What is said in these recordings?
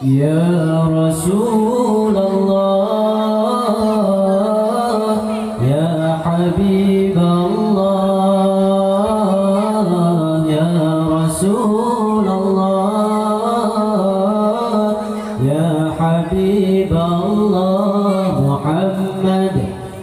Ya Rasulullah, Ya Habiballah, Ya Rasulullah, Ya Habiballah. Muhammad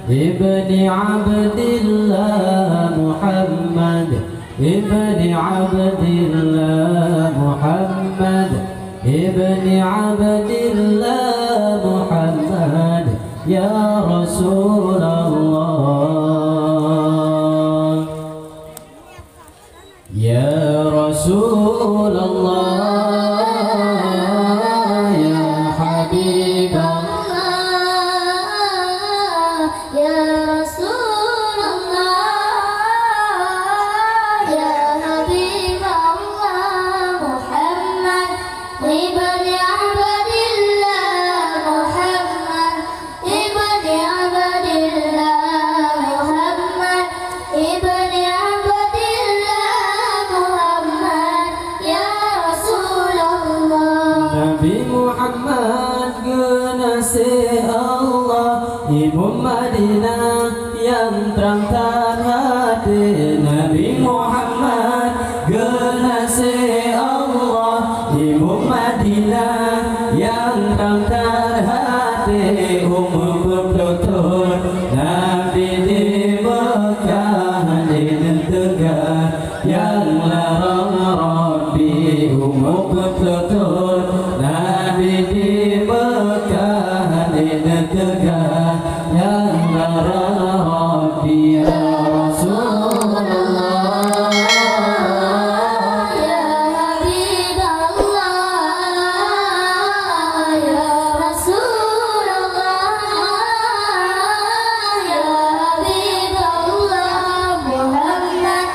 ibni Abdillah, Muhammad ibni Abdillah, Muhammad ibni Abdillah, Muhammad ya Rasulullah, ya Rasulullah, ya Habiballah, ya Rasulullah, ya Habiballah. Muhammad ibni Abdillah, Muhammad ibni Abdillah, Muhammad ibni Abdillah, Muhammad ya Rasulullah. Nabi Muhammad kekasih Allah, Ibu Madinah yang terangkan hati. Nabi Muhammad kekasih Allah, Ibu Madinah yang terangkan hati. Umur bertutur Nabi di Mekah, di negara yang larang Rabbi. Umur bertutur Nabi di Mekah, di negara yang larang Rabbi. Ya Rasulullah, Ya Habiballah, ya Rasulullah, ya Habiballah. Muhammad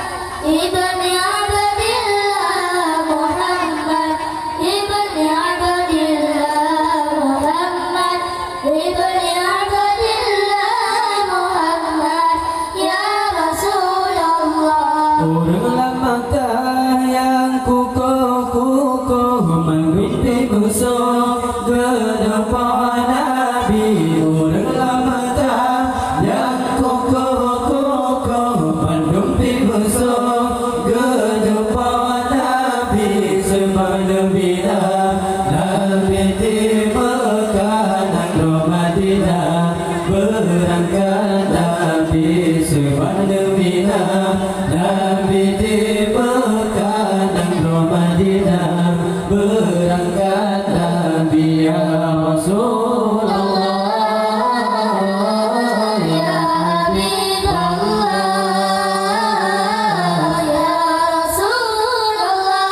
ibni Abdillah, Muhammad ibni Abdillah, Muhammad ibni Abdillah, Muhammad ya Rasulullah. Orang Makkah yang kukuh-kukuh mengikuti musuh ke depan Nabi. Orang Makkah yang kukuh-kukuh mengikuti musuh ke depan Nabi. Sebab bila Nabi di Mekah dan Madinah berangkat Nabi. Sebab bila Nabi di Mekah dan Madinah berangkat Nabi. Ya Rasulullah, Ya Habiballah, ya Rasulullah,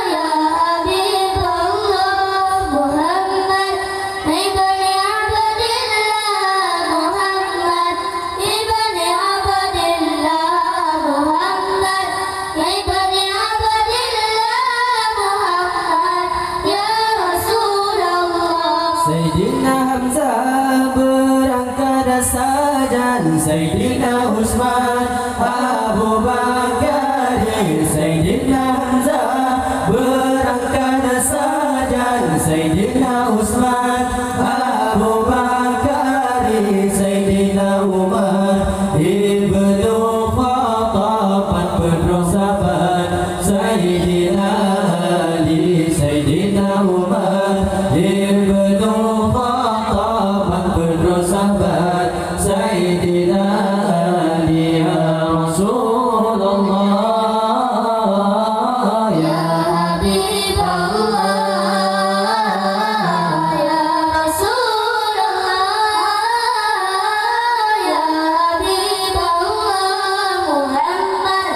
ya Habiballah. Muhammad ibni Abdillah, Muhammad ibni Abdillah, Muhammad ibni Abdillah, Muhammad ya Rasulullah. Sayyidina Hamzah berangkat sajan, Sayyidina Utsman, Abu Bakar. Sayyidina Hamzah berangkat sajan, Sayyidina Utsman, Abu Bakar. Sayyidina Umar ibnu Khattab, penerus sahabat. Sayyidina Ali, Sayyidina Umar ibnu Khattab, penerus sahabat. Sayyidina Ali. Ya Rasulullah, ya Habiballah, ya Rasulullah, ya Habiballah. Muhammad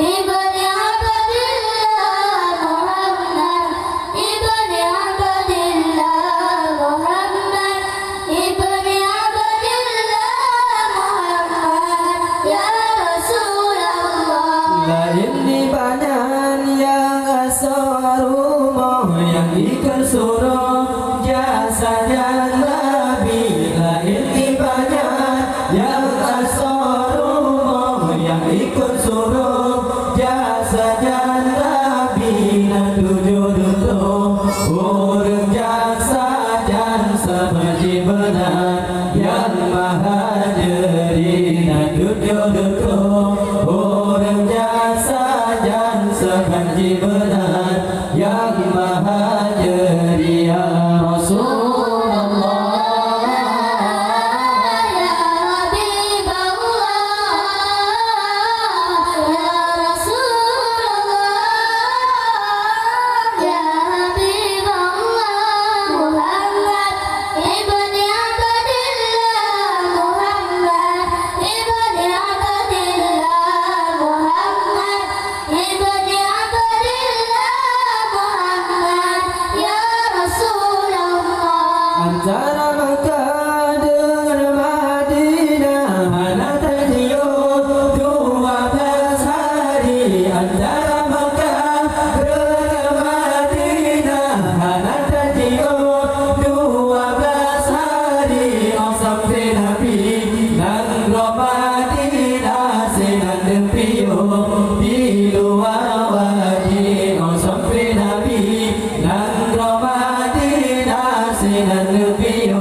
ibni Abdillah, Muhammad ibni Abdillah, Muhammad ibni Abdillah, Muhammad ya Rasulullah. lain di badan yang asal rumah yang ikut suruh jasad Nabi. Lain di badan yang asal rumah yang ikut suruh jasad Nabi. Dan tujuh Antara Makkah dengan Madinah hanya tertiup 12 hari. Antara Makkah dengan Madinah hanya tertiup 12 hari. Oh sampai Nabi nang Madinah senang tertiup di luar wadi. Oh sampai Nabi nang Madinah senang tertiup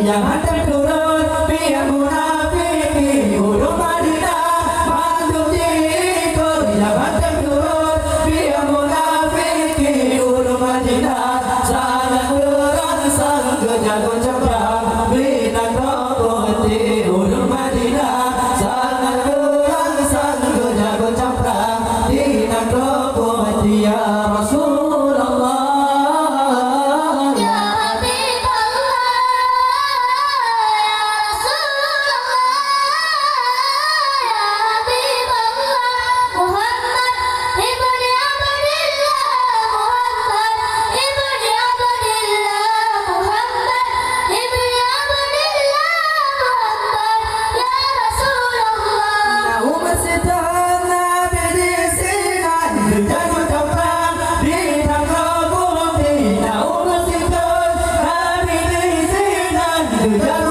yang hantar turun biar munafik ulu Madinah mantuk jikut yang hantar turun biar munafik ulu Madinah sangat berangsang kejagung cepat bintang roboti ulu Madinah sangat berangsang kejagung cepat bintang roboti ya Rasulullah. Jago